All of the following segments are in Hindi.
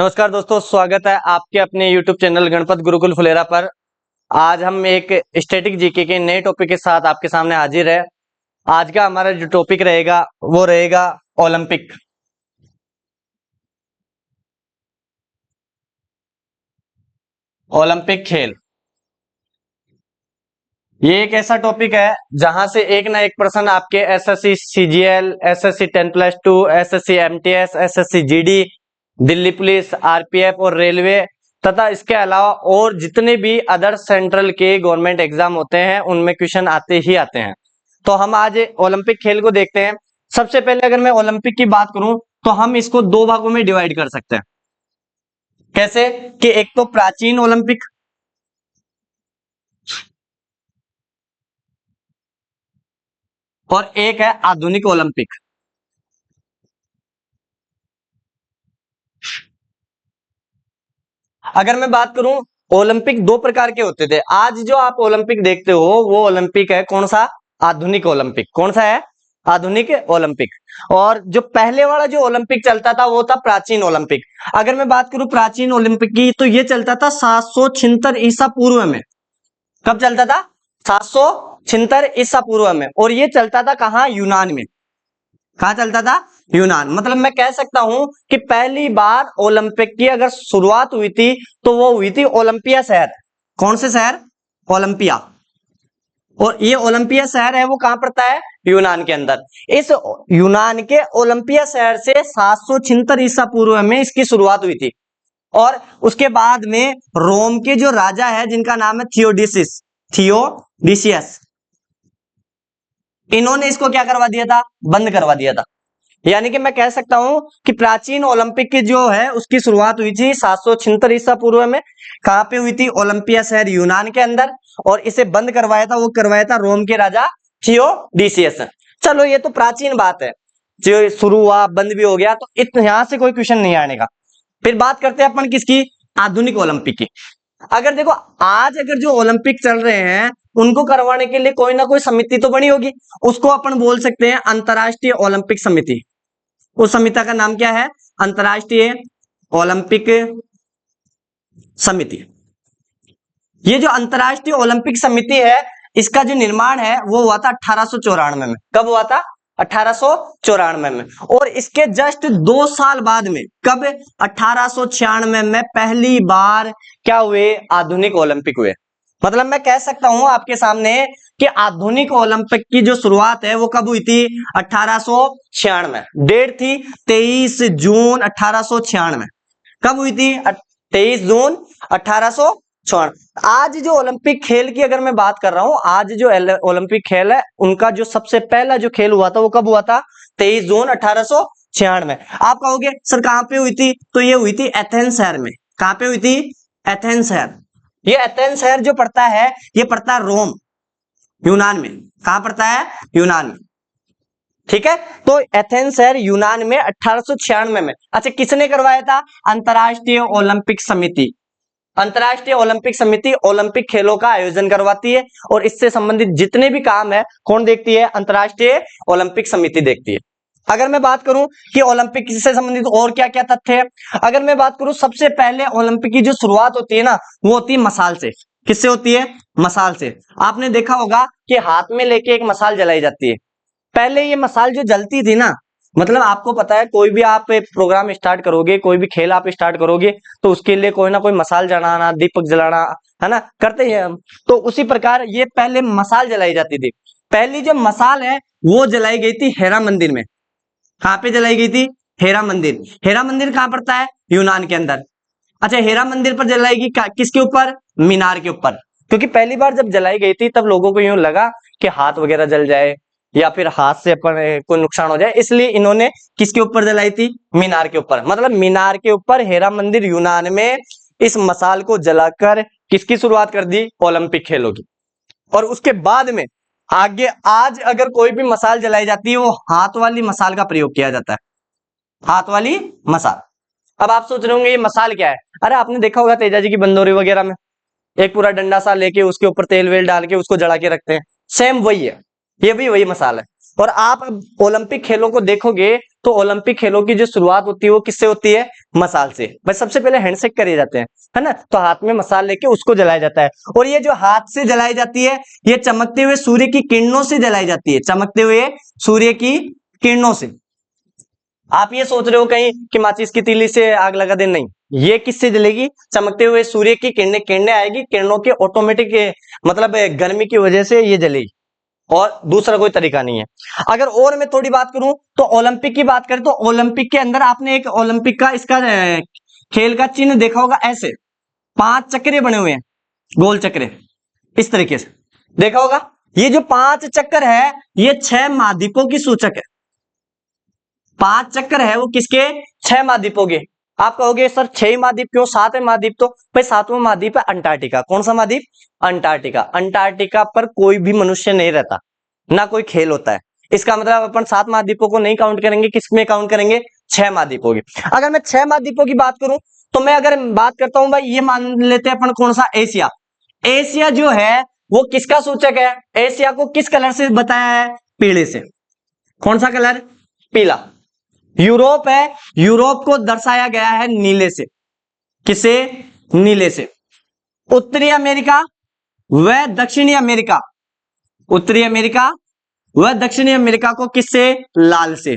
नमस्कार दोस्तों, स्वागत है आपके अपने YouTube चैनल गणपत गुरुकुल फुलेरा पर। आज हम एक स्टैटिक जीके के नए टॉपिक के साथ आपके सामने हाजिर है। आज का हमारा जो टॉपिक रहेगा वो रहेगा ओलंपिक। ओलंपिक खेल ये एक ऐसा टॉपिक है जहां से एक ना एक पर्सन आपके SSC CGL, SSC 10+2, SSC MTS, SSC GD, Delhi police, RPF और रेलवे तथा इसके अलावा और जितने भी अदर सेंट्रल के गवर्नमेंट एग्जाम होते हैं उनमें क्वेश्चन आते ही आते हैं। तो हम आज ओलंपिक खेल को देखते हैं। सबसे पहले अगर मैं ओलंपिक की बात करूं तो हम इसको दो भागों में डिवाइड कर सकते हैं। कैसे कि एक तो प्राचीन ओलंपिक और एक है आधुनिक ओलंपिक। अगर मैं बात करूं, ओलंपिक दो प्रकार के होते थे। आज जो आप ओलंपिक देखते हो वो ओलंपिक है कौन सा? आधुनिक ओलंपिक। कौन सा है? आधुनिक ओलंपिक। और जो पहले वाला जो ओलंपिक चलता था वो था प्राचीन ओलंपिक। अगर मैं बात करूं प्राचीन ओलंपिक की तो ये चलता था 776 ईसा पूर्व में। कब चलता था? 776 ईसा पूर्व में। और ये चलता था कहां? यूनान में। कहां चलता था? यूनान। मतलब मैं कह सकता हूं कि पहली बार ओलंपिक की अगर शुरुआत हुई थी तो वो हुई थी ओलंपिया शहर। कौन से शहर? ओलंपिया। और ये ओलंपिया शहर है वो कहां पड़ता है? यूनान के अंदर। इस यूनान के ओलंपिया शहर से 776 ईसा पूर्व में इसकी शुरुआत हुई थी। और उसके बाद में रोम के जो राजा है जिनका नाम है थियोडिसियस, इन्होंने इसको क्या करवा दिया था? बंद करवा दिया था। यानी कि मैं कह सकता हूं कि प्राचीन ओलंपिक की जो है उसकी शुरुआत हुई थी 776 ईसा पूर्व में। कहां पे हुई थी? ओलंपिया शहर यूनान के अंदर। और इसे बंद करवाया था, वो करवाया था रोम के राजा थियोडिसियस। चलो ये तो प्राचीन बात है, जो शुरू हुआ बंद भी हो गया, तो यहां से कोई क्वेश्चन नहीं आने का। फिर बात करते हैं अपन किसकी? आधुनिक ओलंपिक की। अगर देखो आज अगर जो ओलंपिक चल रहे हैं उनको करवाने के लिए कोई ना कोई समिति तो बनी होगी। उसको अपन बोल सकते हैं अंतरराष्ट्रीय ओलंपिक समिति। उस समिति का नाम क्या है? अंतरराष्ट्रीय ओलंपिक समिति। ये जो अंतरराष्ट्रीय ओलंपिक समिति है इसका जो निर्माण है वो हुआ था 1894 में। कब हुआ था? 1894 में। और इसके जस्ट 2 साल बाद में, कब? 1896 में पहली बार क्या हुए? आधुनिक ओलंपिक हुए। मतलब मैं कह सकता हूं आपके सामने कि आधुनिक ओलंपिक की जो शुरुआत है वो कब हुई थी? 1896। डेट थी 23 जून 1896। कब हुई थी? 23 जून 1896। आज जो ओलंपिक खेल की अगर मैं बात कर रहा हूं, आज जो ओलंपिक खेल है उनका जो सबसे पहला जो खेल हुआ था वो कब हुआ था? 23 जून 1896। आप कहोगे सर कहां पे हुई थी? तो ये हुई थी एथेंस शहर में। कहां पे हुई थी? एथेंस शहर। ये एथेंस शहर जो पड़ता है ये पड़ता है रोम, यूनान में। कहां पड़ता है? यूनान में। ठीक है, तो एथेंस शहर यूनान में 1896 में। अच्छा, किसने करवाया था? अंतरराष्ट्रीय ओलंपिक समिति। अंतरराष्ट्रीय ओलंपिक समिति ओलंपिक खेलों का आयोजन करवाती है और इससे संबंधित जितने भी काम है कौन देखती है? अंतरराष्ट्रीय ओलंपिक समिति देखती है। अगर मैं बात करूं कि ओलंपिक से संबंधित और क्या क्या तथ्य है, अगर मैं बात करूं सबसे पहले ओलंपिक की जो शुरुआत होती है ना वो होती है मसाल से। किससे होती है? मसाल से। आपने देखा होगा कि हाथ में लेके एक मसाल जलाई जाती है। पहले ये मसाल जो जलती थी ना, मतलब आपको पता है कोई भी आप प्रोग्राम स्टार्ट करोगे, कोई भी खेल आप स्टार्ट करोगे तो उसके लिए कोई ना कोई मसाल जलाना, दीपक जलाना, है ना, करते हैं हम। तो उसी प्रकार ये पहले मसाल जलाई जाती थी। पहली जो मसाल है वो जलाई गई थी हेरा मंदिर में। कहां पे जलाई गई थी? हेरा मंदिर। हेरा मंदिर कहां पड़ता है? यूनान के अंदर। अच्छा, हेरा मंदिर पर जलाएगी किसके ऊपर? मीनार के ऊपर। क्योंकि पहली बार जब जलाई गई थी तब लोगों को यूं लगा कि हाथ वगैरह जल जाए या फिर हाथ से अपन कोई नुकसान हो जाए, इसलिए इन्होंने किसके ऊपर जलाई थी? मीनार के ऊपर। मतलब मीनार के ऊपर हेरा मंदिर यूनान में इस मसाल को जलाकर किसकी शुरुआत कर दी? ओलंपिक खेलों की। और उसके बाद में आगे आज अगर कोई भी मसाल जलाई जाती है वो हाथ वाली मसाल का प्रयोग किया जाता है। हाथ वाली मसाल। अब आप सोच रहे होंगे ये मसाल क्या है? अरे आपने देखा होगा तेजा जी की बंदोरी वगैरह में एक पूरा डंडा सा लेके उसके ऊपर तेल वेल डाल के उसको जला के रखते हैं। सेम वही है, ये भी वही मसाल है। और आप ओलंपिक खेलों को देखोगे तो ओलंपिक खेलों की जो शुरुआत होती है वो किससे होती है? मसाल से। बस सबसे पहले हैंडशेक करे जाते हैं, है ना, तो हाथ में मसाल लेके उसको जलाया जाता है। और ये जो हाथ से जलाई जाती है ये चमकते हुए सूर्य की किरणों से जलाई जाती है, चमकते हुए सूर्य की किरणों से। आप ये सोच रहे हो कहीं कि माचिस की तीली से आग लगा दे, नहीं, ये किससे जलेगी? चमकते हुए सूर्य की किरणें, किरणें आएगी, किरणों के ऑटोमेटिक मतलब गर्मी की वजह से ये जलेगी, और दूसरा कोई तरीका नहीं है। अगर और मैं थोड़ी बात करूं तो ओलंपिक की बात करें तो ओलंपिक के अंदर आपने एक ओलंपिक का इसका खेल का चिन्ह देखा होगा, ऐसे 5 चक्रे बने हुए हैं, गोल चक्रे, इस तरीके से देखा होगा। ये जो 5 चक्कर है ये 6 महाद्वीपों की सूचक है। 5 चक्कर है वो किसके? 6 महाद्वीपों के। आप कहोगे सर 6 महाद्वीप क्यों, 7 महाद्वीप? तो भाई 7वां महाद्वीप है अंटार्कटिका। कौन सा महाद्वीप? अंटार्कटिका। अंटार्कटिका पर कोई भी मनुष्य नहीं रहता, ना कोई खेल होता है। इसका मतलब अपन 7 महाद्वीपों को नहीं काउंट करेंगे, किसमें काउंट करेंगे? 6 महाद्वीपों की। अगर मैं 6 महाद्वीपों की बात करूं तो मैं अगर बात करता हूं भाई, ये मान लेते हैं अपन कौन सा? एशिया। एशिया जो है वो किसका सूचक है? एशिया को किस कलर से बताया है? पीले से। कौन सा कलर? पीला। यूरोप है, यूरोप को दर्शाया गया है नीले से। किसे? नीले से। उत्तरी अमेरिका व दक्षिणी अमेरिका, उत्तरी अमेरिका व दक्षिणी अमेरिका को किससे? लाल से।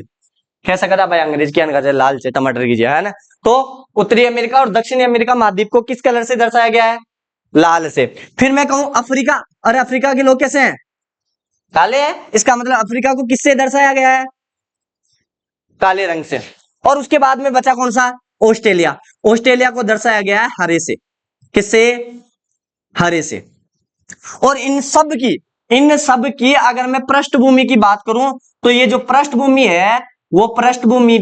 कह सकता था भाई अंग्रेज की अनगा लाल से टमाटर कीजिए, है ना। तो उत्तरी अमेरिका और दक्षिणी अमेरिका महाद्वीप को किस कलर से दर्शाया गया है? लाल से। फिर मैं कहूं अफ्रीका, अरे अफ्रीका के लोग कैसे हैं? काले हैं। इसका मतलब अफ्रीका को किससे दर्शाया गया है? काले रंग से। और उसके बाद में बचा कौन सा? ऑस्ट्रेलिया। ऑस्ट्रेलिया को दर्शाया गया है हरे से। किससे? हरे से। और इन सब की अगर मैं पृष्ठभूमि की बात करूं तो ये जो पृष्ठभूमि है वो पृष्ठभूमि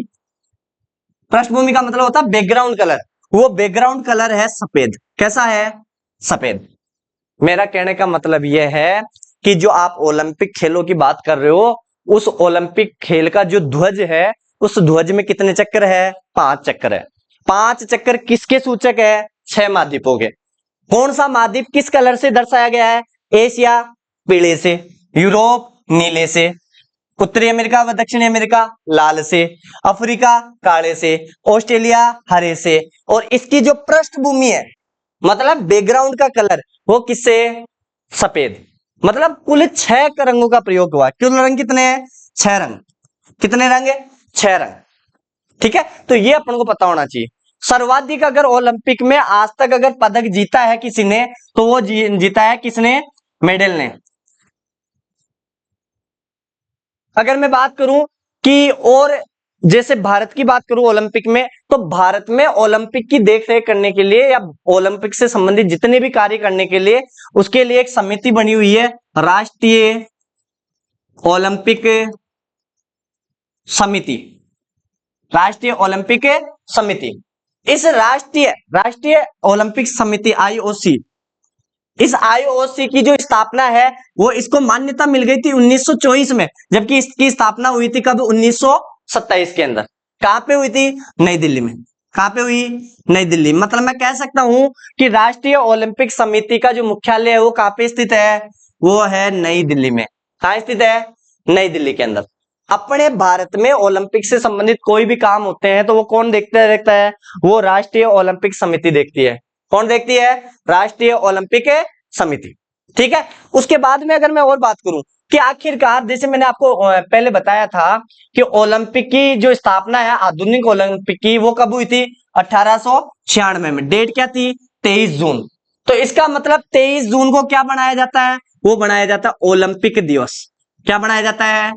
का मतलब होता है बैकग्राउंड कलर। वो बैकग्राउंड कलर है सफेद। कैसा है? सफेद। मेरा कहने का मतलब यह है कि जो आप ओलंपिक खेलों की बात कर रहे हो, उस ओलंपिक खेल का जो ध्वज है उस ध्वज में कितने चक्कर है? 5 चक्कर है। 5 चक्कर किसके सूचक है? 6 महाद्वीपों के। कौन सा महाद्वीप किस कलर से दर्शाया गया है? एशिया पीले से, यूरोप नीले से, उत्तरी अमेरिका व दक्षिणी अमेरिका लाल से, अफ्रीका काले से, ऑस्ट्रेलिया हरे से। और इसकी जो पृष्ठभूमि है मतलब बैकग्राउंड का कलर वो किससे? सफेद। मतलब कुल 6 रंगों का प्रयोग हुआ। कुल रंग कितने हैं? 6 रंग। कितने रंग है? 6 रंग। ठीक है, तो ये अपन को पता होना चाहिए। सर्वाधिक अगर ओलंपिक में आज तक अगर पदक जीता है किसी ने तो वो जीता है किसने? मेडल ने। अगर मैं बात करूं कि और जैसे भारत की बात करूं ओलंपिक में, तो भारत में ओलंपिक की देखरेख करने के लिए या ओलंपिक से संबंधित जितने भी कार्य करने के लिए उसके लिए एक समिति बनी हुई है, राष्ट्रीय ओलंपिक समिति। राष्ट्रीय ओलंपिक समिति। इस राष्ट्रीय ओलंपिक समिति आईओसी, इस आईओसी की जो स्थापना है वो इसको मान्यता मिल गई थी 1924 में, जबकि इसकी स्थापना हुई थी कब? 1927 के अंदर। कहां पे हुई थी? नई दिल्ली में। कहां पे हुई? नई दिल्ली। मतलब मैं कह सकता हूं कि राष्ट्रीय ओलंपिक समिति का जो मुख्यालय है वो कहां पे स्थित है? वो है नई दिल्ली में। कहां स्थित है? नई दिल्ली के अंदर। अपने भारत में ओलंपिक से संबंधित कोई भी काम होते हैं तो वो कौन देखता है? वो राष्ट्रीय ओलंपिक समिति देखती है। कौन देखती है? राष्ट्रीय ओलंपिक समिति। ठीक है, उसके बाद में अगर मैं और बात करूं कि आखिरकार जैसे मैंने आपको पहले बताया था कि ओलंपिक की जो स्थापना है आधुनिक ओलंपिक की वो कब हुई थी? 1896 में। डेट क्या थी? 23 जून। तो इसका मतलब 23 जून को क्या बनाया जाता है? वो बनाया जाता है ओलंपिक दिवस। क्या बनाया जाता है?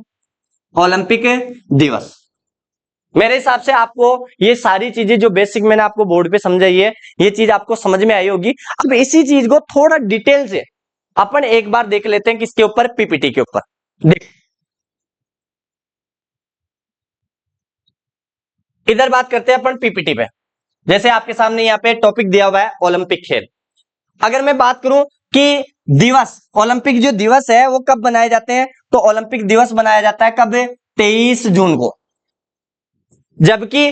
ओलंपिक दिवस। मेरे हिसाब से आपको ये सारी चीजें जो बेसिक मैंने आपको बोर्ड पे समझाई है ये चीज आपको समझ में आई होगी। अब इसी चीज को थोड़ा डिटेल से अपन एक बार देख लेते हैं। किसके ऊपर? पीपीटी के ऊपर। देख, इधर बात करते हैं अपन पीपीटी पे। जैसे आपके सामने यहाँ पे टॉपिक दिया हुआ है ओलंपिक खेल। अगर मैं बात करूं कि दिवस, ओलंपिक जो दिवस है वो कब बनाए जाते हैं, तो ओलंपिक दिवस बनाया जाता है कब? 23 जून को। जबकि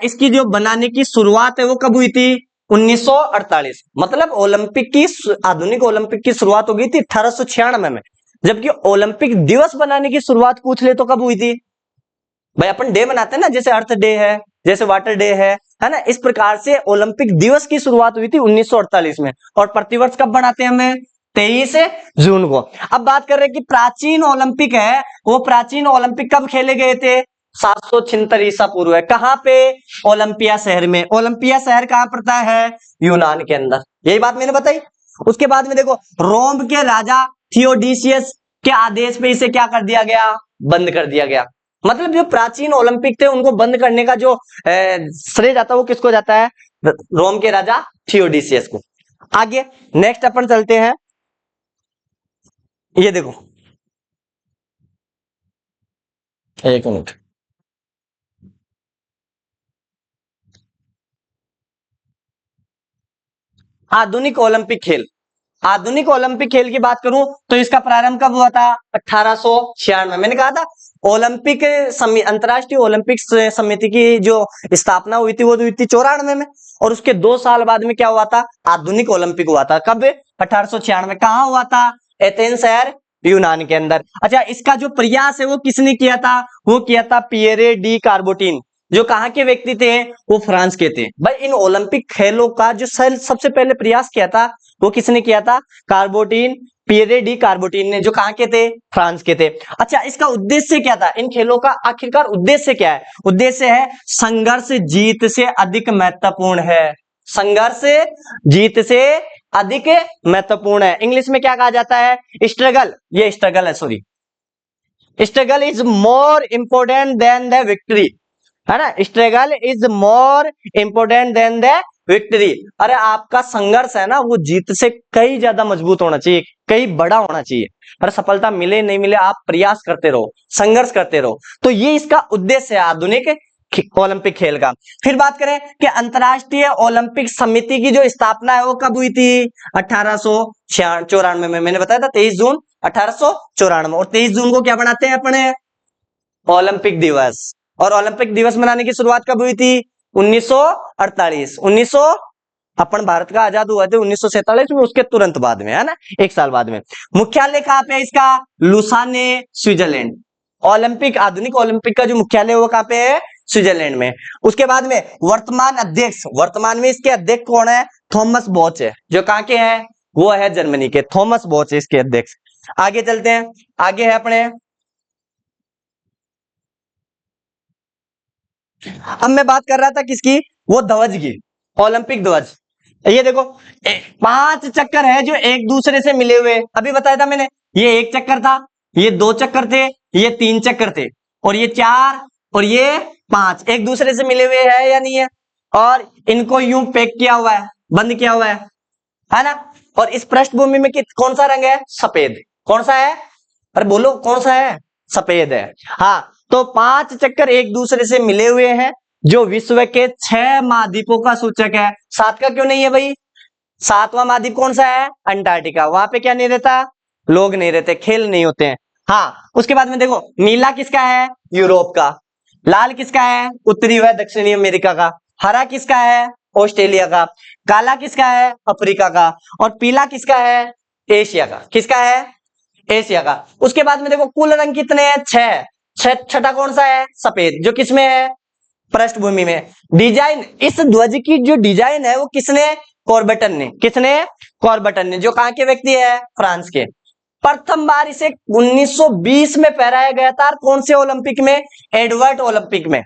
इसकी जो बनाने की शुरुआत है वो कब हुई थी? 1948। मतलब ओलंपिक की आधुनिक ओलंपिक की शुरुआत हो गई थी 1896 में, जबकि ओलंपिक दिवस बनाने की शुरुआत पूछ ले तो कब हुई थी भाई? अपन डे मनाते हैं ना, जैसे अर्थ डे है, जैसे वाटर डे है ना, इस प्रकार से ओलंपिक दिवस की शुरुआत हुई थी 1948 में। और प्रतिवर्ष कब बनाते हैं हमें? 23 जून को। अब बात कर रहे हैं कि प्राचीन ओलंपिक है, वो प्राचीन ओलंपिक कब खेले गए थे? 776 ईसा पूर्व है। कहां पे? ओलंपिया शहर में। ओलंपिया शहर कहां पड़ता है? यूनान के अंदर। यही बात मैंने बताई। उसके बाद में देखो, रोम के राजा थियोडीसियस के आदेश पे इसे क्या कर दिया गया? बंद कर दिया गया। मतलब जो प्राचीन ओलंपिक थे उनको बंद करने का जो श्रेय जाता है वो किसको जाता है? रोम के राजा थियोडीसियस को। आगे नेक्स्ट अपन चलते हैं। ये देखो, एक मिनट, आधुनिक ओलंपिक खेल। आधुनिक ओलंपिक खेल की बात करूं तो इसका प्रारंभ कब हुआ था? 1896। मैंने कहा था ओलंपिक अंतरराष्ट्रीय ओलंपिक समिति की जो स्थापना हुई थी वो हुई थी 94 में। और उसके 2 साल बाद में क्या हुआ था? आधुनिक ओलंपिक हुआ था। कब? 1896। कहां हुआ था? एथेंस शहर, यूनान के अंदर। अच्छा, इसका जो प्रयास है वो किसने किया था? वो किया था पियरे डी कार्बोटिन। जो कहां के व्यक्ति थे? वो फ्रांस के थे। भाई इन ओलंपिक खेलों का जो सबसे पहले प्रयास किया था वो किसने किया था? कार्बोटिन, पियरे डी कार्बोटिन ने, जो कहां के थे? फ्रांस के थे। अच्छा, इसका उद्देश्य क्या था? इन खेलों का आखिरकार उद्देश्य क्या है? उद्देश्य है संघर्ष जीत से अधिक महत्वपूर्ण है। संघर्ष जीत से अधिक महत्वपूर्ण है। इंग्लिश में क्या कहा जाता है? स्ट्रगल। ये स्ट्रगल है, sorry, struggle is more important than the victory, है ना। Struggle is more important than the victory. अरे आपका संघर्ष है ना, वो जीत से कई ज्यादा मजबूत होना चाहिए, कई बड़ा होना चाहिए। अरे सफलता मिले नहीं मिले, आप प्रयास करते रहो, संघर्ष करते रहो। तो ये इसका उद्देश्य है आधुनिक ओलंपिक खेल का। फिर बात करें कि अंतरराष्ट्रीय ओलंपिक समिति की जो स्थापना है वो कब हुई थी? 1894 में। मैंने बताया था 23 जून 1894। और 23 जून को क्या बनाते हैं अपने? ओलंपिक दिवस। और ओलंपिक दिवस मनाने की शुरुआत कब हुई थी? 1948। 1900 अपन भारत का आजाद हुआ थे 1947 में, उसके तुरंत बाद में, है ना, 1 साल बाद में। मुख्यालय कहां पे है इसका? Lausanne, Switzerland. ओलंपिक, आधुनिक ओलंपिक का जो मुख्यालय है वो कहां पे है? स्विट्जरलैंड में। उसके बाद में वर्तमान अध्यक्ष, वर्तमान में इसके अध्यक्ष कौन है? थॉमस बॉच है। जो कहां के हैं? वो है जर्मनी के। थॉमस बॉच है इसके अध्यक्ष। आगे चलते हैं। आगे है अपने, अब मैं बात कर रहा था किसकी? वो ध्वज की, ओलंपिक ध्वज। ये देखो 5 चक्कर है जो एक दूसरे से मिले हुए। अभी बताया था मैंने, ये 1 चक्कर था, ये 2 चक्कर थे, ये 3 चक्कर थे, और ये 4, और ये 5 एक दूसरे से मिले हुए है या नहीं है? और इनको यूं पैक किया हुआ है, बंद किया हुआ है ना। और इस पृष्ठभूमि में कौन सा रंग है? सफेद। कौन सा है? अरे बोलो कौन सा है? सफेद है। हाँ, तो 5 चक्कर एक दूसरे से मिले हुए हैं जो विश्व के 6 महाद्वीपों का सूचक है। 7 का क्यों नहीं है भाई? 7वां महाद्वीप कौन सा है? अंटार्कटिका। वहां पे क्या नहीं रहता? लोग नहीं रहते, खेल नहीं होते हैं। हाँ, उसके बाद में देखो, नीला किसका है? यूरोप का। लाल किसका है? उत्तरी व दक्षिणी अमेरिका का। हरा किसका है? ऑस्ट्रेलिया का। काला किसका है? अफ्रीका का। और पीला किसका है? एशिया का। किसका है? एशिया का। उसके बाद में देखो, कुल रंग कितने हैं? 6। छठा कौन सा है? सफेद। जो किसमें है? पृष्ठभूमि में। डिजाइन, इस ध्वज की जो डिजाइन है वो किसने? कॉर्बेटन ने। किसने? कॉर्बेटन ने। जो कहां के व्यक्ति है? फ्रांस के। प्रथम बार इसे 1920 में फहराया गया था। कौन से ओलंपिक में? एडवर्ड ओलंपिक में।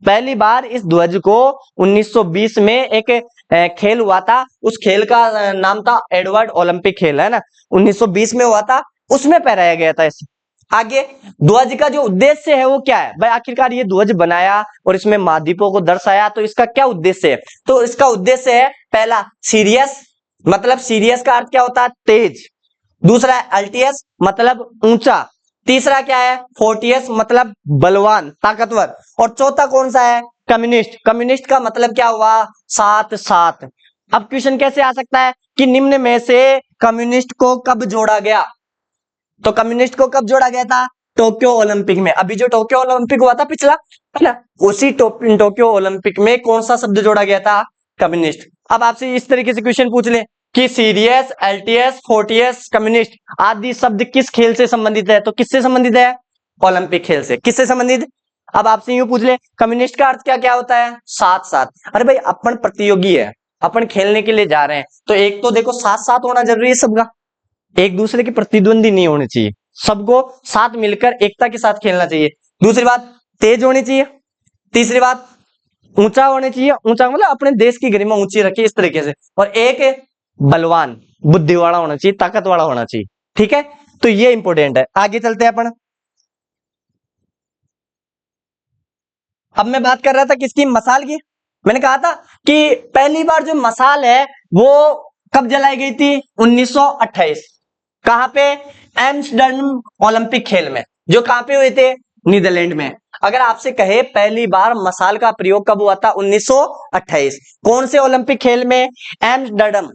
पहली बार इस ध्वज को 1920 में एक खेल हुआ था। उस खेल का नाम था एडवर्ड ओलंपिक खेल, है ना, 1920 में हुआ था, उसमें फहराया गया था इसे। आगे ध्वज का जो उद्देश्य है वो क्या है भाई? आखिरकार ये ध्वज बनाया और इसमें महाद्वीपों को दर्शाया, तो इसका क्या उद्देश्य है? तो इसका उद्देश्य है, पहला सीरियस, मतलब सीरियस का अर्थ क्या होता है? तेज। दूसरा है अल्टियस, मतलब ऊंचा। तीसरा क्या है? फोर्टियस, मतलब बलवान, ताकतवर। और चौथा कौन सा है? कम्युनिस्ट। कम्युनिस्ट का मतलब क्या हुआ? 7 7। अब क्वेश्चन कैसे आ सकता है कि निम्न में से कम्युनिस्ट को कब जोड़ा गया? तो कम्युनिस्ट को कब जोड़ा गया था? टोक्यो ओलंपिक में। अभी जो टोक्यो ओलंपिक हुआ था पिछला, है ना, उसी टोक्यो ओलंपिक में कौन सा शब्द जोड़ा गया था? कम्युनिस्ट। अब आपसे इस तरीके से क्वेश्चन पूछ ले कि सीरियस, एलटीएस, फोर्टियस, कम्युनिस्ट आदि शब्द किस खेल से संबंधित है? तो किससे संबंधित है? ओलंपिक खेल से। किससे संबंधित? अब आपसे यूं पूछ ले, कम्युनिस्ट का अर्थ क्या क्या होता है? साथ साथ। अरे भाई अपन प्रतियोगी है, अपन खेलने के लिए जा रहे हैं, तो एक तो देखो साथ साथ होना जरूरी है सबका, एक दूसरे के प्रतिद्वंदी नहीं होने चाहिए, सबको साथ मिलकर एकता के साथ खेलना चाहिए। दूसरी बात, तेज होनी चाहिए। तीसरी बात, ऊंचा होने चाहिए, ऊंचा मतलब अपने देश की गरिमा ऊंची रखी इस तरीके से। और एक बलवान, बुद्धि वाला होना चाहिए, ताकत वाला होना चाहिए। ठीक है, तो ये इंपॉर्टेंट है। आगे चलते हैं अपन। अब मैं बात कर रहा था किसकी? मसाल की। मैंने कहा था कि पहली बार जो मसाल है वो कब जलाई गई थी? 1928। कहां पे? एम्स्टर्डम ओलंपिक खेल में, जो कहां पे हुए थे? नीदरलैंड में। अगर आपसे कहे पहली बार मसाल का प्रयोग कब हुआ था? 1928। कौन से ओलंपिक खेल में? एम्स्टर्डम।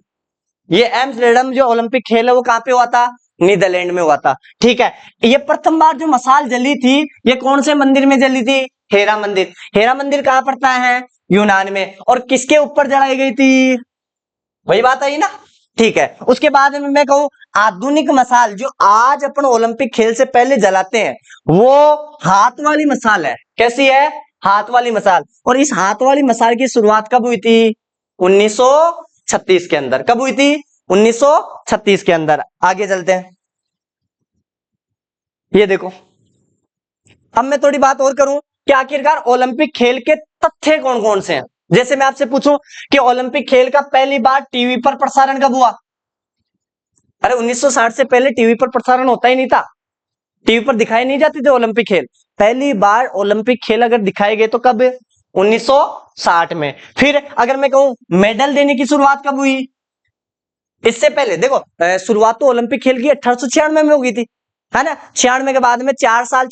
ये एम्स्टर्डम जो ओलंपिक खेल है वो कहां पे हुआ था? नीदरलैंड में हुआ था। ठीक है, ये प्रथम बार जो मसाल जली थी ये कौन से मंदिर में जली थी? हेरा मंदिर। हेरा मंदिर कहां पड़ता है? यूनान में। और किसके ऊपर जलाई गई थी? वही बात आई ना। ठीक है, उसके बाद में मैं कहूं आधुनिक मसाल जो आज अपन ओलंपिक खेल से पहले जलाते हैं वो हाथ वाली मसाल है। कैसी है? हाथ वाली मसाल। और इस हाथ वाली मसाल की शुरुआत कब हुई थी? 1936 के अंदर। कब हुई थी? 1936 के अंदर। आगे चलते हैं। ये देखो, अब मैं थोड़ी बात और करूं कि आखिरकार ओलंपिक खेल के तथ्य कौन कौन से हैं। जैसे मैं आपसे पूछूं कि ओलंपिक खेल का पहली बार टीवी पर प्रसारण कब हुआ? अरे 1960 से पहले टीवी पर प्रसारण होता ही नहीं था, टीवी पर दिखाई नहीं जाते थे ओलंपिक खेल। पहली बार ओलंपिक खेल अगर दिखाए गए तो कब? 1960 में। फिर अगर मैं कहूं मेडल देने की शुरुआत कब हुई? इससे पहले देखो, शुरुआत तो ओलंपिक खेल की 1896 में हो गई थी, है ना। 96 के बाद में 4 साल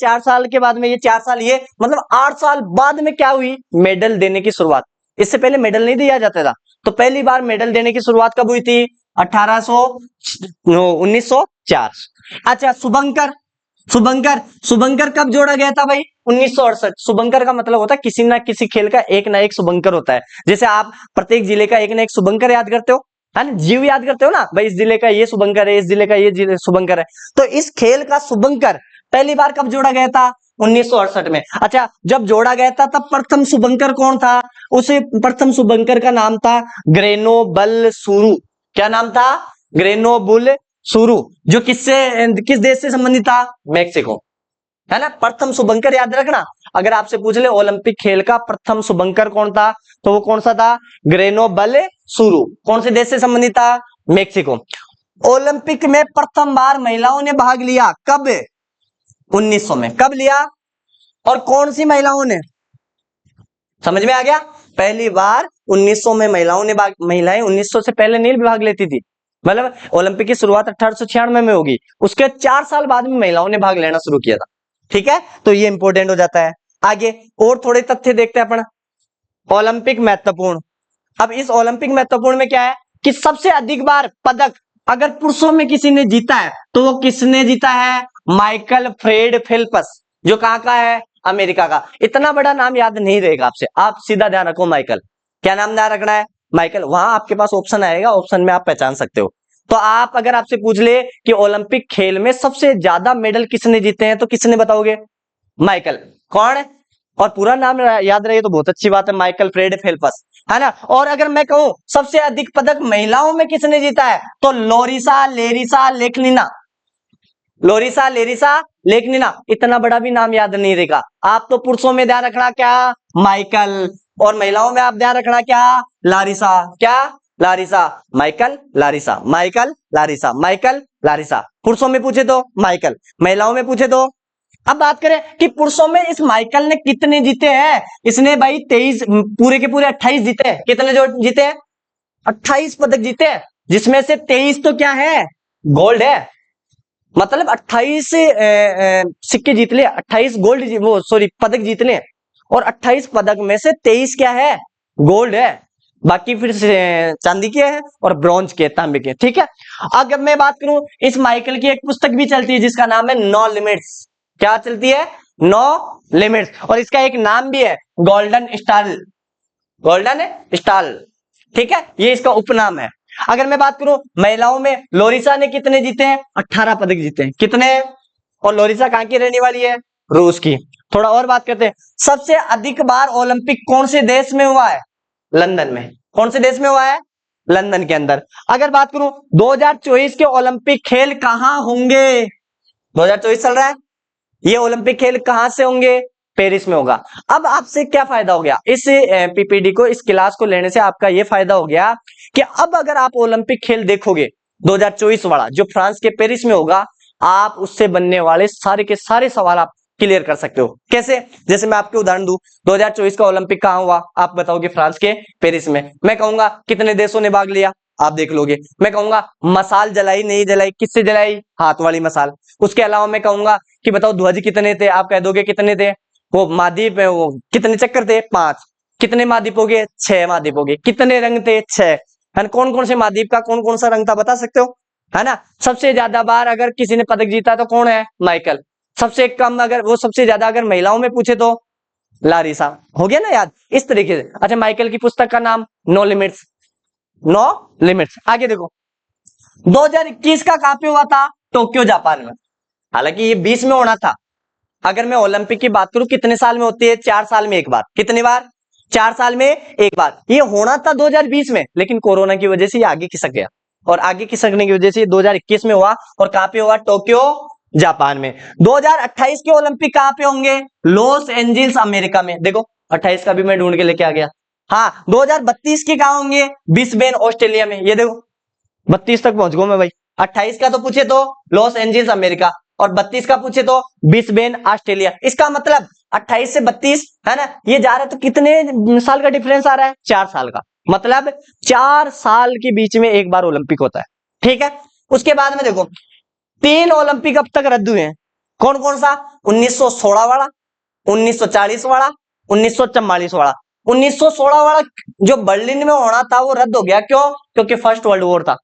के बाद में ये 4 साल, ये मतलब 8 साल बाद में क्या हुई? मेडल देने की शुरुआत। इससे पहले मेडल नहीं दिया जाता था। तो पहली बार मेडल देने की शुरुआत कब हुई थी? 1904। अच्छा, शुभंकर। शुभंकर कब जोड़ा गया था भाई? 1968। शुभंकर का मतलब होता है किसी ना किसी खेल का एक ना एक शुभंकर होता है। जैसे आप प्रत्येक जिले का एक ना एक शुभंकर याद करते हो, है ना, जीव याद करते हो ना भाई, इस जिले का ये शुभंकर है, इस जिले का ये शुभंकर है। तो इस खेल का शुभंकर पहली बार कब जोड़ा गया था? 1968 में। अच्छा, जब जोड़ा गया था तब प्रथम शुभंकर कौन था? उसे प्रथम शुभंकर का नाम था ग्रेनोबल सूरू। क्या नाम था? ग्रेनोबुल सूरू। जो किस देश से संबंधित था? मैक्सिको, है ना। प्रथम शुभंकर याद रखना। अगर आपसे पूछ ले ओलंपिक खेल का प्रथम शुभंकर कौन था, तो वो कौन सा था? ग्रेनोबल सूरू। कौन से देश से संबंधित था? मैक्सिको। ओलंपिक में प्रथम बार महिलाओं ने भाग लिया कब? 1900 में। कब लिया और कौन सी महिलाओं ने? समझ में आ गया? पहली बार 1900 में महिलाएं 1900 से पहले नहीं भाग लेती थी, मतलब ओलंपिक की शुरुआत 1896 में होगी, उसके 4 साल बाद में महिलाओं ने भाग लेना शुरू किया था। ठीक है, तो ये इंपॉर्टेंट हो जाता है। आगे और थोड़े तथ्य देखते हैं अपन। ओलंपिक महत्वपूर्ण। अब इस ओलंपिक महत्वपूर्ण में क्या है कि सबसे अधिक बार पदक अगर पुरुषों में किसी ने जीता है तो वो किसने जीता है? माइकल फ्रेड फेल्प्स, जो कहां का है? अमेरिका का। इतना बड़ा नाम याद नहीं रहेगा आपसे, आप सीधा ध्यान रखो माइकल। क्या नाम ध्यान रखना है? माइकल। वहां आपके पास ऑप्शन आएगा, ऑप्शन में आप पहचान सकते हो। तो आप अगर आपसे पूछ ले कि ओलंपिक खेल में सबसे ज्यादा मेडल किसने जीते हैं तो किसने बताओगे? माइकल। कौन? और पूरा नाम याद रहे तो बहुत अच्छी बात है, माइकल फ्रेड फेल्प्स, है ना। और अगर मैं कहूं सबसे अधिक पदक महिलाओं में किसने जीता है तो लोरिसा लेरिसा लेखनिना। लोरिसा लेरिसा लेखनिना। इतना बड़ा भी नाम याद नहीं रहेगा। आप तो पुरुषों में ध्यान रखना क्या? माइकल। और महिलाओं में आप ध्यान रखना क्या? लारिसा। क्या? Larissa. Michael Larissa, Michael Larissa, Michael Larissa. पुरुषों में पूछे तो माइकल, महिलाओं में पूछे तो। अब बात करें कि पुरुषों में इस माइकल ने कितने जीते हैं? इसने भाई 23, पूरे के पूरे 28 जीते हैं। कितने जो जीते हैं? 28 पदक जीते हैं, जिसमें से 23 तो क्या है? गोल्ड है। मतलब 28 सिक्के जीत ले, 28 गोल्ड वो सॉरी पदक जीत ले, और 28 पदक में से 23 क्या है? गोल्ड है। बाकी फिर चांदी के है और ब्रॉन्ज के, तांबे के। ठीक है, अगर मैं बात करूं इस माइकल की एक पुस्तक भी चलती है जिसका नाम है नो लिमिट्स। क्या चलती है? No limits. और इसका एक नाम भी है गोल्डन स्टार, गोल्डन स्टार। ठीक है, ये इसका उपनाम है। अगर मैं बात करूं महिलाओं में, लोरिसा ने कितने जीते हैं? 18 पदक जीते हैं। कितने? और लोरिसा कहां की रहने वाली है? रूस की। थोड़ा और बात करते हैं, सबसे अधिक बार ओलंपिक कौन से देश में हुआ है? लंदन में। कौन से देश में हुआ है? लंदन के अंदर। अगर बात करूं 2024 के ओलंपिक खेल कहां होंगे? 2024 चल रहा है, ये ओलंपिक खेल कहां से होंगे? पेरिस में होगा। अब आपसे क्या फायदा हो गया इस पीपीडी को, इस क्लास को लेने से? आपका ये फायदा हो गया कि अब अगर आप ओलंपिक खेल देखोगे 2024 वाला जो फ्रांस के पेरिस में होगा, आप उससे बनने वाले सारे के सारे सवाल आप क्लियर कर सकते हो। कैसे? जैसे मैं आपको उदाहरण दूं, 2024 का ओलंपिक कहां हुआ? आप बताओगे फ्रांस के पेरिस में। मैं कहूंगा कितने देशों ने भाग लिया? आप देख लोगे। मैं कहूंगा मसाल जलाई नहीं जलाई? किससे जलाई? हाथ वाली मसाल। उसके अलावा मैं कहूंगा कि बताओ ध्वज कितने थे? आप कह दोगे कितने थे? वो महाद्वीप है, वो कितने चक्कर थे? 5। कितने महाद्वीप हो गए? 6 महाद्वीप हो गए। कितने रंग थे? 6। है कौन कौन से महाद्वीप का कौन कौन सा रंग था बता सकते हो? है ना? सबसे ज्यादा बार अगर किसी ने पदक जीता तो कौन है? माइकल। सबसे कम अगर वो सबसे ज्यादा अगर महिलाओं में पूछे तो लारिसा। हो गया ना याद? इस तरीके से। अच्छा, माइकल की पुस्तक का नाम नो लिमिट्स। No limits. आगे देखो, 2021 का कहां पे हुआ था? टोक्यो जापान में। हालांकि ये 20 में होना था। अगर मैं ओलंपिक की बात करूं कितने साल में होती है? 4 साल में एक बार। कितनी बार? 4 साल में एक बार। ये होना था 2020 में, लेकिन कोरोना की वजह से ये आगे खिसक गया, और आगे खिसकने की वजह से 2021 में हुआ। और कहां पे हुआ? टोक्यो जापान में। 2028 के ओलंपिक कहां पे होंगे? लॉस एंजल्स अमेरिका में। देखो 28 का भी मैं ढूंढ के लेके आ गया। हाँ, 2032 के कहां होंगे? ब्रिस्बेन ऑस्ट्रेलिया में। ये देखो 32 तक पहुंच गया मैं भाई। 28 का तो पूछे तो लॉस एंजल्स अमेरिका, और 32 का पूछे तो ब्रिस्बेन ऑस्ट्रेलिया। इसका मतलब 28 से 32 है ना, ये जा रहा है तो कितने साल का डिफरेंस आ रहा है? 4 साल का। मतलब 4 साल के बीच में एक बार ओलंपिक होता है। ठीक है। उसके बाद में देखो 3 ओलंपिक अब तक रद्द हुए हैं। कौन कौन सा? 1916 वाला, 1940 वाला, 1944 वाला। 1916 वाला जो बर्लिन में होना था वो रद्द हो गया। क्यों? क्योंकि फर्स्ट वर्ल्ड वॉर था।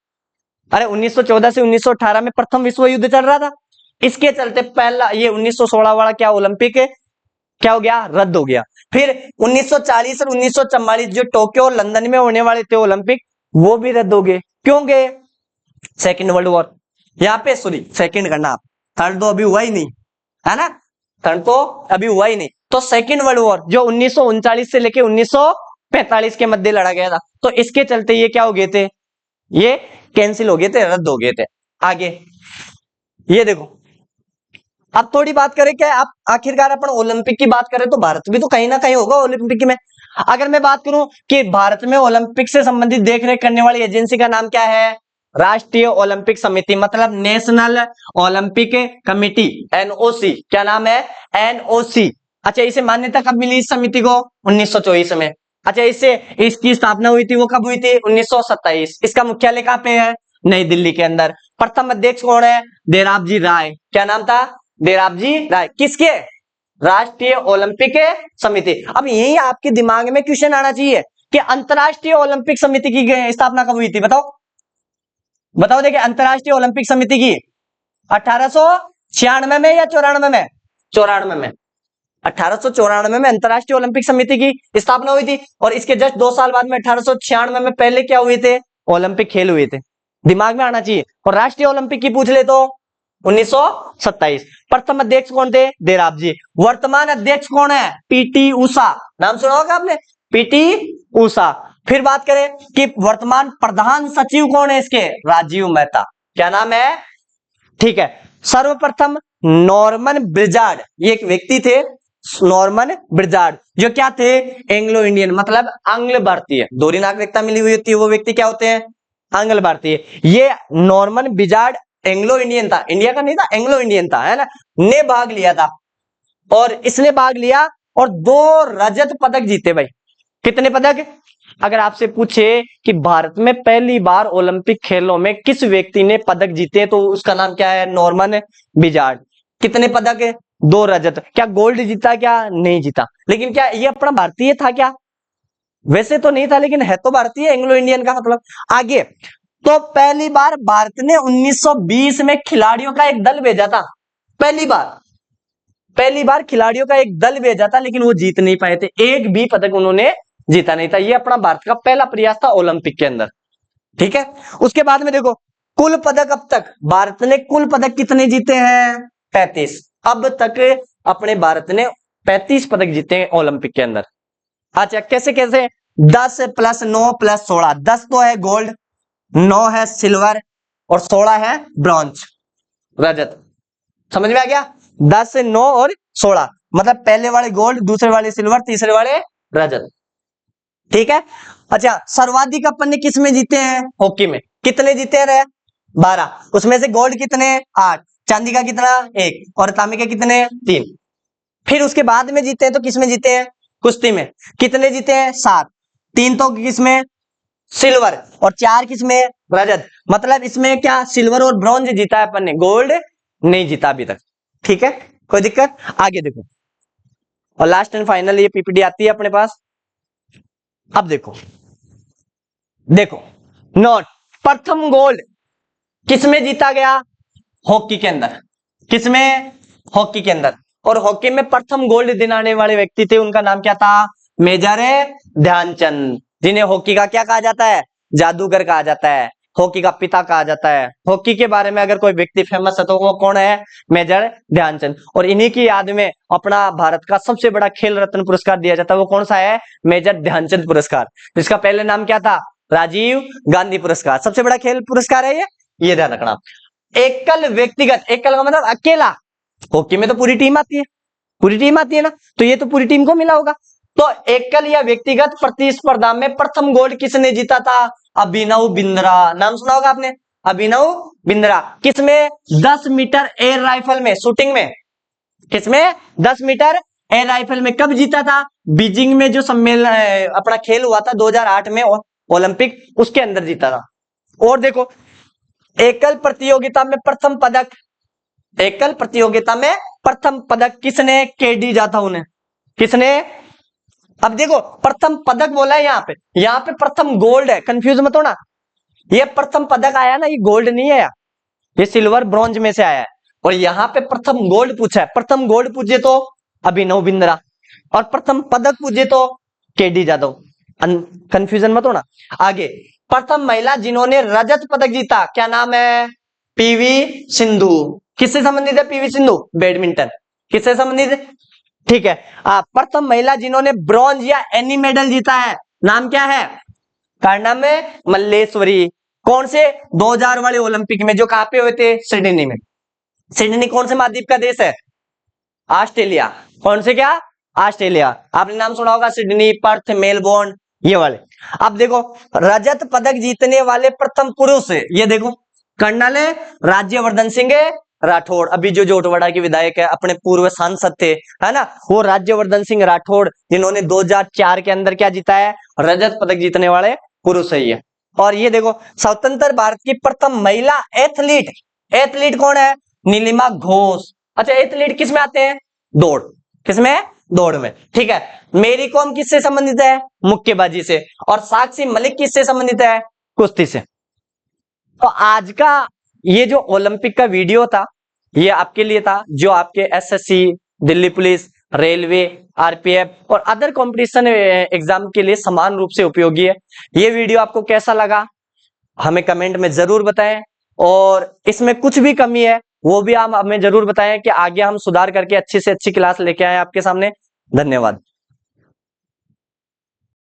अरे 1914 से 1918 में प्रथम विश्व युद्ध चल रहा था, इसके चलते पहला ये 1916 वाला क्या ओलंपिक क्या हो गया? रद्द हो गया। फिर 1940 और 1944 जो टोक्यो और लंदन में होने वाले थे ओलंपिक, वो भी रद्द हो गए। क्यों गए? Second world war. यहाँ पे सॉरी सेकेंड करना आप, थर्ड तो अभी हुआ ही नहीं है ना, थर्ड तो अभी हुआ ही नहीं। तो सेकेंड वर्ल्ड वॉर जो 1939 से लेके 1945 के मध्य लड़ा गया था, तो इसके चलते ये क्या हो गए थे? ये कैंसिल हो गए थे, रद्द हो गए थे। आगे ये देखो, अब थोड़ी बात करें क्या आप, आखिरकार अपन ओलंपिक की बात करें तो भारत भी तो कहीं ना कहीं होगा ओलंपिक में। अगर मैं बात करूं कि भारत में ओलंपिक से संबंधित देखरेख करने वाली एजेंसी का नाम क्या है? राष्ट्रीय ओलंपिक समिति, मतलब नेशनल ओलंपिक कमेटी, एनओसी। क्या नाम है? एनओसी। अच्छा, इसे मान्यता कब मिली इस समिति को? 1924 में। अच्छा, इससे इसकी स्थापना हुई थी वो कब हुई थी? 1927। इसका मुख्यालय कहां पे है? नई दिल्ली के अंदर। प्रथम अध्यक्ष कौन है? देराबजी राय। क्या नाम था? देराबजी राय। किसके? राष्ट्रीय ओलंपिक समिति। अब यही आपके दिमाग में क्वेश्चन आना चाहिए कि अंतरराष्ट्रीय ओलंपिक समिति की स्थापना कब हुई थी? बताओ बताओ। देखिए, अंतरराष्ट्रीय ओलंपिक समिति की 1896 में या 94 में? 94 में। 1894 में अंतरराष्ट्रीय ओलंपिक समिति की स्थापना हुई थी, और इसके जस्ट 2 साल बाद में 1896 में पहले क्या हुए थे? ओलंपिक खेल हुए थे। दिमाग में आना चाहिए। और राष्ट्रीय ओलंपिक की पूछ ले तो 1927। प्रथम अध्यक्ष कौन थे? देराबजी। वर्तमान अध्यक्ष कौन है? पीटी उषा। नाम सुना होगा आपने, पीटी उषा। फिर बात करें कि वर्तमान प्रधान सचिव कौन है इसके? राजीव मेहता। क्या नाम है? ठीक है। सर्वप्रथम नॉर्मन ब्रिजार्ड, ये एक व्यक्ति थे नॉर्मन ब्रिजार्ड, जो क्या थे? एंग्लो इंडियन, मतलब आंग्ल भारतीय। दोहरी नागरिकता मिली हुई होती है वो व्यक्ति क्या होते हैं? आंग्ल भारतीय। ये नॉर्मन ब्रिजार्ड एंग्लो इंडियन था, इंडिया का नहीं था, एंग्लो इंडियन था, है ना, ने भाग लिया था। और इसने भाग लिया और 2 रजत पदक जीते भाई। कितने पदक? अगर आपसे पूछे कि भारत में पहली बार ओलंपिक खेलों में किस व्यक्ति ने पदक जीते, तो उसका नाम क्या है? नॉर्मन ब्रिजार्ड। कितने पदक है? 2 रजत। क्या गोल्ड जीता? क्या नहीं जीता, लेकिन क्या ये अपना भारतीय था क्या? वैसे तो नहीं था, लेकिन है तो भारतीय, एंग्लो इंडियन का मतलब। आगे तो पहली बार भारत ने 1920 में खिलाड़ियों का एक दल भेजा था। पहली बार खिलाड़ियों का एक दल भेजा था, लेकिन वो जीत नहीं पाए थे, एक भी पदक उन्होंने जीता नहीं था। ये अपना भारत का पहला प्रयास था ओलंपिक के अंदर। ठीक है। उसके बाद में देखो कुल पदक अब तक भारत ने कुल पदक कितने जीते हैं? 35। अब तक अपने भारत ने 35 पदक जीते हैं ओलंपिक के अंदर। अच्छा कैसे कैसे? 10 + 9 + 16, 10 तो है गोल्ड, 9 है सिल्वर और 16 है ब्रॉन्ज, रजत। समझ में आ गया? 10 से 9 और 16 मतलब पहले वाले गोल्ड, दूसरे वाले सिल्वर, तीसरे वाले रजत। ठीक है। अच्छा सर्वाधिक अपन ने किस में जीते हैं? हॉकी में। कितने जीते रहे? 12। उसमें से गोल्ड कितने? 8। चांदी का कितना? 1। और तांबे के कितने? 3। फिर उसके बाद में जीते हैं तो किस में जीते हैं? कुश्ती में। कितने जीते हैं? 7। 3 तो किस में? सिल्वर। और 4 किस में? रजत। मतलब इसमें क्या सिल्वर और ब्रॉन्ज जीता है अपन ने, गोल्ड नहीं जीता अभी तक। ठीक है, कोई दिक्कत? आगे देखो, और लास्ट एंड फाइनल ये पीपीटी आती है अपने पास। अब देखो देखो नोट, प्रथम गोल्ड किसमें जीता गया? हॉकी के अंदर। किसमें? हॉकी के अंदर। और हॉकी में प्रथम गोल्ड दिलाने वाले व्यक्ति थे, उनका नाम क्या था? मेजर ध्यानचंद, जिन्हें हॉकी का क्या कहा जाता है? जादूगर कहा जाता है, हॉकी का पिता कहा जाता है। हॉकी के बारे में अगर कोई व्यक्ति फेमस है तो वो कौन है? मेजर ध्यानचंद। और इन्हीं की याद में अपना भारत का सबसे बड़ा खेल रत्न पुरस्कार दिया जाता है, वो कौन सा है? मेजर ध्यानचंद पुरस्कार, जिसका पहले नाम क्या था? राजीव गांधी पुरस्कार। सबसे बड़ा खेल पुरस्कार है ये ध्यान रखना। एकल व्यक्तिगत, एकल का मतलब अकेला, हॉकी में तो पूरी टीम आती है, पूरी टीम आती है ना, तो ये तो पूरी टीम को मिला होगा। तो एकल या व्यक्तिगत प्रतिस्पर्धा में प्रथम गोल्ड किसने जीता था? अभिनव बिंद्रा। नाम सुना होगा आपने, अभिनव बिंद्रा। किसमें? 10 मीटर एयर राइफल में, शूटिंग में। किसमें? 10 मीटर एयर राइफल में। कब जीता था? बीजिंग में जो सम्मेलन अपना खेल हुआ था 2008 में ओलंपिक, उसके अंदर जीता था। और देखो एकल प्रतियोगिता में प्रथम पदक, एकल प्रतियोगिता में प्रथम पदक किसने? केडी जाधव उन्हें। किसने? अब देखो प्रथम पदक बोला है यहाँ पे प्रथम गोल्ड है, कंफ्यूज मत होना। ये प्रथम पदक आया ना, ये गोल्ड नहीं आया, ये सिल्वर ब्रॉन्ज में से आया है। और यहाँ पे प्रथम गोल्ड पूछा है, प्रथम गोल्ड पूछे तो अभिनव बिंद्रा, और प्रथम पदक पूछे तो केडी जाधव। कंफ्यूजन मत होना। आगे प्रथम महिला जिन्होंने रजत पदक जीता, क्या नाम है? पीवी सिंधु। किससे संबंधित है पीवी सिंधु? बैडमिंटन। किससे संबंधित है? ठीक है। प्रथम महिला जिन्होंने ब्रॉन्ज या एनी मेडल जीता है, नाम क्या है? कारनाम में मल्लेश्वरी। कौन से? 2000 वाले ओलंपिक में, जो कहां पे हुए थे? सिडनी में। सिडनी कौन से महाद्वीप का देश है? ऑस्ट्रेलिया। कौन से? क्या? ऑस्ट्रेलिया। आपने नाम सुना होगा, सिडनी, पर्थ, मेलबोर्न, ये वाले। अब देखो रजत पदक जीतने वाले प्रथम पुरुष, ये देखो कर्नल राज्यवर्धन सिंह राठौड़, अभी जो जोटवाड़ा के विधायक है, अपने पूर्व सांसद थे, है ना, वो राज्यवर्धन सिंह राठौड़, जिन्होंने 2004 के अंदर क्या जीता है? रजत पदक जीतने वाले पुरुष है ये। और ये देखो स्वतंत्र भारत की प्रथम महिला एथलीट, एथलीट कौन है? नीलिमा घोष। अच्छा एथलीट किस में आते हैं? दौड़। किसमें? दौड़ में। ठीक है। मेरी कॉम किससे संबंधित है? मुक्केबाजी से। और साक्षी मलिक किससे संबंधित है? कुश्ती से। तो आज का ये जो ओलंपिक का वीडियो था, ये आपके लिए था, जो आपके SSC, Delhi police, railway, RPF और अदर कंपटीशन एग्जाम के लिए समान रूप से उपयोगी है। ये वीडियो आपको कैसा लगा हमें कमेंट में जरूर बताएं, और इसमें कुछ भी कमी है वो भी आप हमें जरूर बताएं कि आगे हम सुधार करके अच्छी से अच्छी क्लास लेके आए आपके सामने। धन्यवाद।